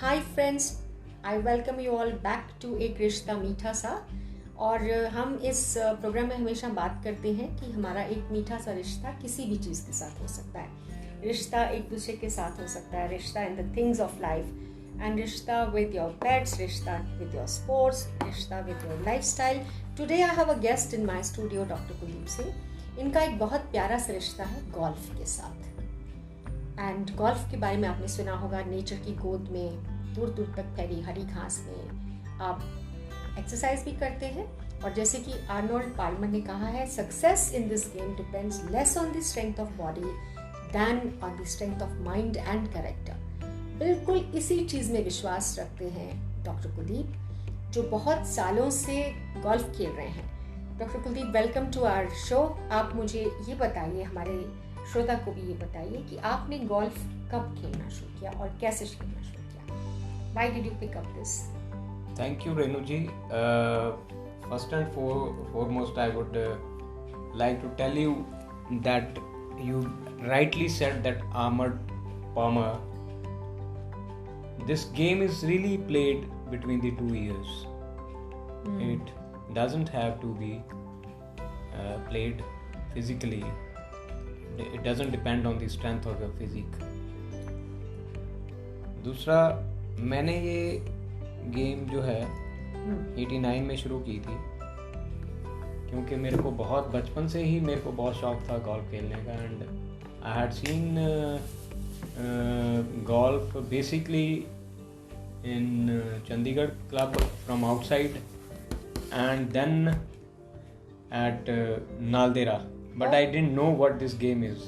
Hi friends, I welcome you all back to Ek Rishta मीठा सा। और हम इस प्रोग्राम में हमेशा बात करते हैं कि हमारा एक मीठा सा रिश्ता किसी भी चीज़ के साथ हो सकता है। रिश्ता एक दूसरे के साथ हो सकता है, रिश्ता in the things of life and रिश्ता विद योर पेट्स, रिश्ता विद योर स्पोर्ट्स, रिश्ता with your lifestyle. Today I have a guest in my studio, doctor Kuldeep Singh. इनका एक बहुत प्यारा सा रिश्ता है गोल्फ के साथ। एंड गोल्फ के बारे में आपने सुना होगा, नेचर की गोद में दूर दूर तक फैली हरी घास में आप एक्सरसाइज भी करते हैं। और जैसे कि आर्नोल्ड पाल्मर ने कहा है, success in this game depends less on the strength of body than on the strength of mind and character. बिल्कुल इसी चीज़ में विश्वास रखते हैं डॉक्टर कुलदीप, जो बहुत सालों से गोल्फ खेल रहे हैं। Doctor Kuldeep, welcome to our show. आप मुझे ये बताइए, हमारे श्रोता को भी ये बताइए कि आपने गोल्फ कब खेलना शुरू किया और कैसे खेलना शुरू किया? Why did you pick up this? Thank you, Renu ji. First and foremost, I would like to tell you that you rightly said that Arnold Palmer. This game is really played between the 2 ears. It doesn't have to be played physically. It doesn't depend on the strength of your physique. दूसरा, मैंने ये game जो है 89 में शुरू की थी, क्योंकि मेरे को बहुत बचपन से ही मेरे को बहुत शौक था गोल्फ खेलने का। And I had seen golf basically in Chandigarh club from outside and then at Naldera, but I didn't know what this game is,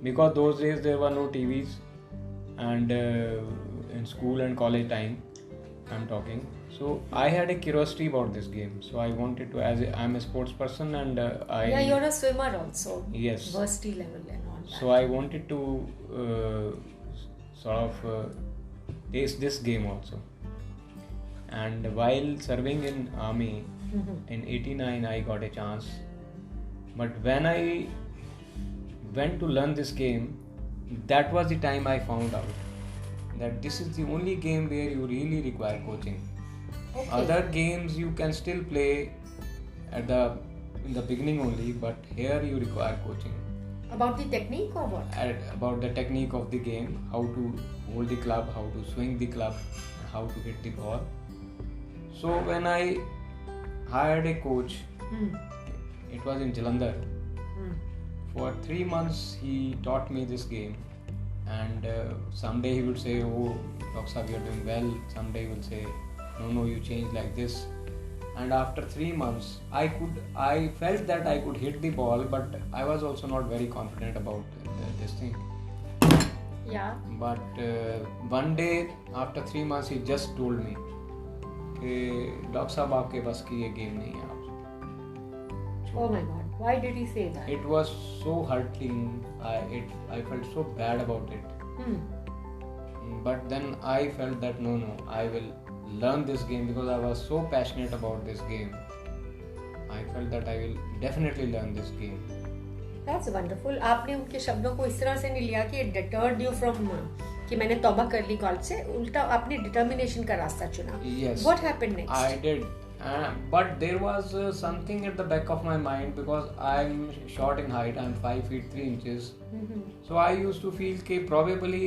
because those days there were no TVs and in school and college time I'm talking. So I had a curiosity about this game, so I wanted to, I'm a sports person and you're a swimmer also. Yes, varsity level and all that. So I wanted to sort of taste this game also. And while serving in army in 89, I got a chance. But when I went to learn this game, that was the time I found out that this is the only game where you really require coaching. Okay. Other games you can still play in the beginning only, but here you require coaching. About the technique or what? About the technique of the game, how to hold the club, how to swing the club, how to hit the ball. So when I hired a coach, it was in Jalandhar. For 3 months he taught me this game, and someday he would say, "Oh, Dr. Saab, you're doing well." Someday he will say, "No, you changed like this." And after 3 months, I felt that I could hit the ball, but I was also not very confident about this thing. Yeah. But one day after 3 months, he just told me, "doctor साहब, आपके बस की ये game नहीं है, आप." Oh my God, why did he say that? It was so hurting. I felt so bad about it. But then I felt that no, I will learn this game because I was so passionate about this game. I felt that I will definitely learn this game. That's wonderful. आपने उनके शब्दों को इस तरह से नहीं लिया कि it deterred you from कि मैंने तौबा कर ली गोल्फ से, उल्टा आपने डिटर्मिनेशन का रास्ता चुना. Yes. What happened next? I did. But there was something at the back of my mind, because I'm short in height. I'm 5 feet 3 inches. So I used to feel that probably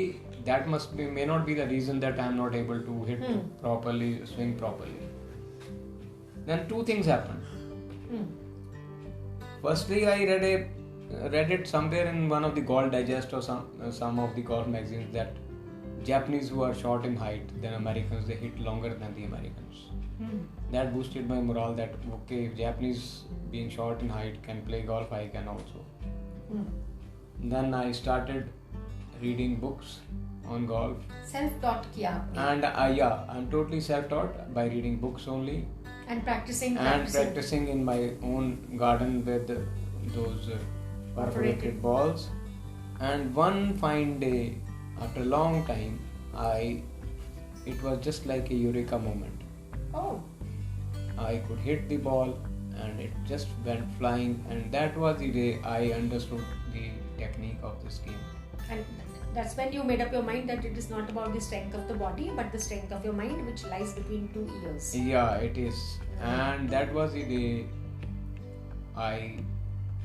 that may not be the reason that I'm not able to hit properly, swing properly. Then 2 things happened. Firstly, I read it somewhere in one of the Golf Digest or some of the golf magazines that Japanese who are short in height than Americans, they hit longer than the Americans. That boosted my morale that okay, if Japanese being short in height can play golf, I can also. Then I started reading books on golf. Self-taught किया आपने. And I'm totally self-taught by reading books only. And practicing. In my own garden with those perforated balls. And one fine day, after a long time, it was just like a eureka moment. Oh. I could hit the ball and it just went flying, and that was the day I understood the technique of this game. And that's when you made up your mind that it is not about the strength of the body but the strength of your mind, which lies between two ears. Yeah, it is. And that was the day I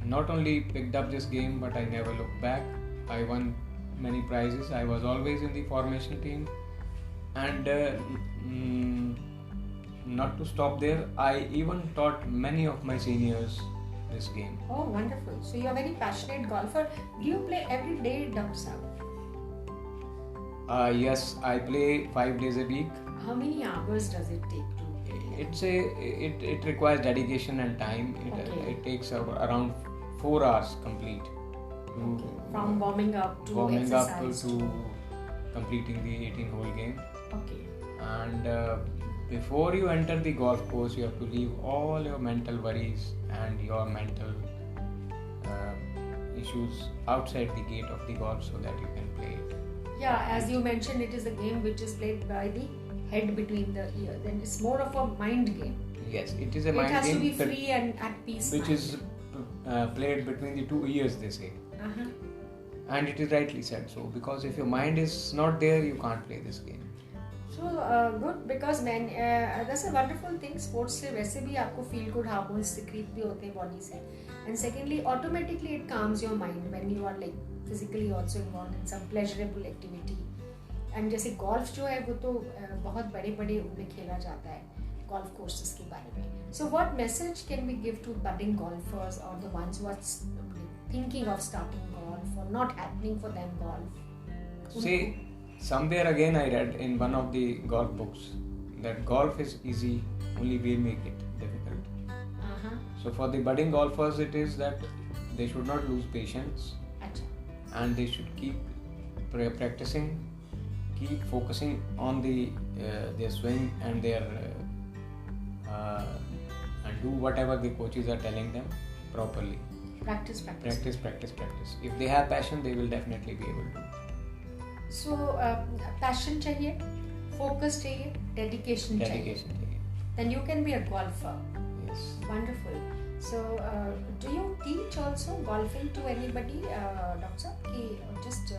not only picked up this game, but I never looked back. I won many prizes. I was always in the formation team. And not to stop there, I even taught many of my seniors this game. Oh, wonderful. So you are a very passionate golfer. Do you play every day, Dr. Saab? Yes, I play 5 days a week. How many hours does it take to? It requires dedication and time. It takes around 4 hours complete. From warming up to exercise to completing the 18-hole game. Okay. And before you enter the golf course, you have to leave all your mental worries and your mental issues outside the gate of the golf so that you can play it. Yeah, as you mentioned, it is a game which is played by the head between the ears. Then it's more of a mind game. Yes, it is a mind game. It has to be free and at peace. Which is played between the 2 ears, they say. Uh-huh. And it is rightly said so, because if your mind is not there, you can't play this game. So good, because that's a wonderful thing. Sports से वैसे भी आपको feel good hormones secrete भी होते हैं body से, and secondly automatically it calms your mind when you are like physically also involved in some pleasurable activity. And जैसे golf जो है वो तो बहुत बड़े-बड़े उनमें खेला जाता है golf courses के बारे में. So what message can we give to budding golfers or the ones who are thinking of starting golf or not happening for them golf? See, somewhere again I read in one of the golf books that golf is easy, only we make it difficult. Uh-huh. So for the budding golfers, it is that they should not lose patience. Achha. And they should keep practicing, keep focusing on their swing and their and do whatever the coaches are telling them properly. Practice. If they have passion, they will definitely be able to. So passion चाहिए, focus चाहिए, dedication चाहिए. Then you can be a golfer. Yes. Wonderful. So do you teach also golfing to anybody, Doctor? Just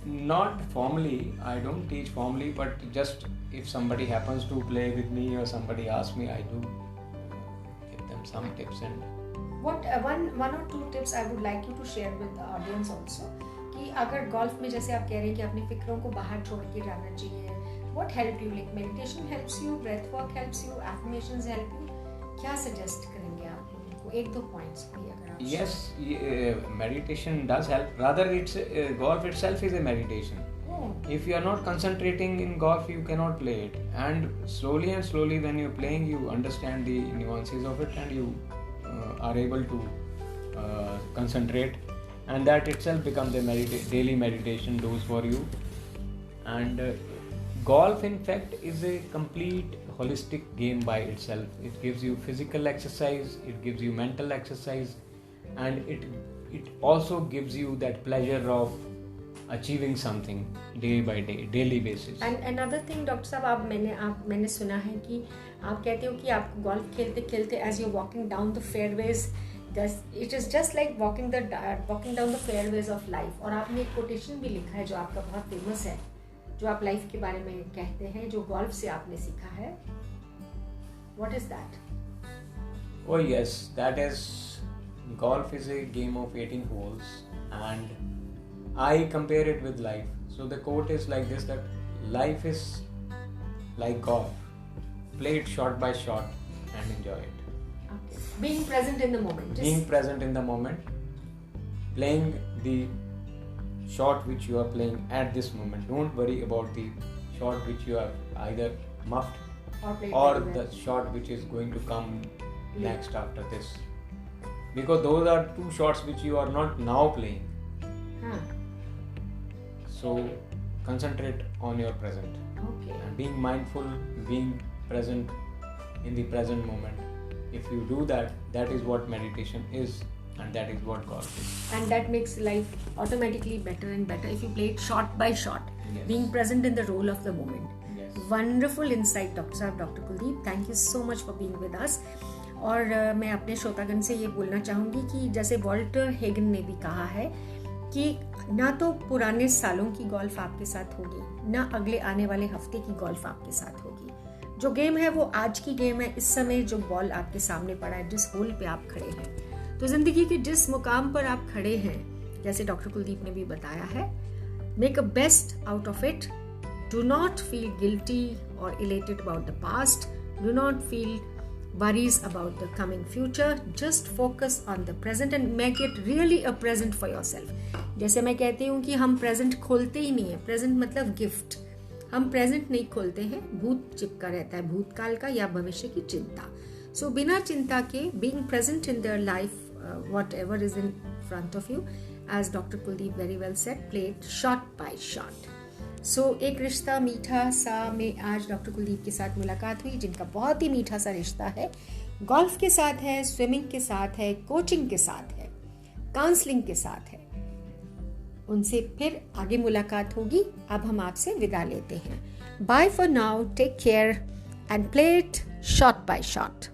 not formally. I don't teach formally, but just if somebody happens to play with me or somebody asks me, I do give them some tips and. What one or two tips I would like you to share with the audience also. कि अगर golf में जैसे आप कह रहे हैं कि अपनी फिक्रों को बाहर छोड़ के जाना चाहिए, what helped you? Like meditation helps you, breath work helps you, affirmations help you. क्या suggest करेंगे आप लोगों को? 1-2 points भी अगर आप. Yes, meditation does help. Rather, it's golf itself is a meditation. Oh. If you are not concentrating in golf, you cannot play it. And slowly, when you're playing, you understand the nuances of it, and you are able to concentrate. And that itself becomes a daily meditation dose for you. And golf, in fact, is a complete holistic game by itself. It gives you physical exercise, it gives you mental exercise, and it also gives you that pleasure of achieving something day by day, daily basis. And another thing, Doctor साहब, मैंने सुना है कि आप कहते हो कि आप golf खेलते as you're walking down the fairways. It is just like walking down the fairways of life. और आपने एक कोटेशन भी लिखा है जो आपका बहुत फेमस है, जो आप लाइफ के बारे में कहते हैं, जो गोल्फ से आपने सीखा है. What is that? Oh yes, that is, golf is a game of 18 holes, and I compare it with life. So the quote is like this, that life is like golf. Play it shot by shot and enjoy it. Okay. Being present in the moment. Being present in the moment. Playing the shot which you are playing at this moment. Don't worry about the shot which you have either muffed or the shot which is going to come next after this. Because those are two shots which you are not now playing. So concentrate on your present. Okay. And being mindful, being present in the present moment. If you do that, that is what meditation is, and that is what golf is. And that makes life automatically better and better if you play it shot by shot. Yes. Being present in the role of the moment. Yes. Wonderful insight, Dr. Kuldeep. Thank you so much for being with us. और मैं अपने श्रोतागण से ये बोलना चाहूँगी कि जैसे वॉल्टर हेगन ने भी कहा है कि ना तो पुराने सालों की गोल्फ आपके साथ होगी, ना अगले आने वाले हफ्ते की गोल्फ आपके साथ होगी। जो गेम है वो आज की गेम है। इस समय जो बॉल आपके सामने पड़ा है, जिस होल पे आप खड़े हैं, तो जिंदगी के जिस मुकाम पर आप खड़े हैं, जैसे डॉक्टर कुलदीप ने भी बताया है, make a best out of it. Do not feel guilty or elated about the past. Do not feel worries about the coming future. Just focus on the present and make it really a present for yourself. जैसे मैं कहती हूँ कि हम present खोलते ही नहीं है। Present मतलब गिफ्ट। हम प्रेजेंट नहीं खोलते हैं, भूत चिपका रहता है, भूतकाल का या भविष्य की चिंता। सो बिना चिंता के being present in their life, whatever is in front of you, as Dr. Kuldeep very well said, play it shot by shot. सो एक रिश्ता मीठा सा में आज डॉक्टर कुलदीप के साथ मुलाकात हुई, जिनका बहुत ही मीठा सा रिश्ता है। गोल्फ के साथ है, स्विमिंग के साथ है, कोचिंग के साथ है, काउंसलिंग के साथ है। उनसे फिर आगे मुलाकात होगी। अब हम आपसे विदा लेते हैं। Bye for now, take care and play it shot by shot.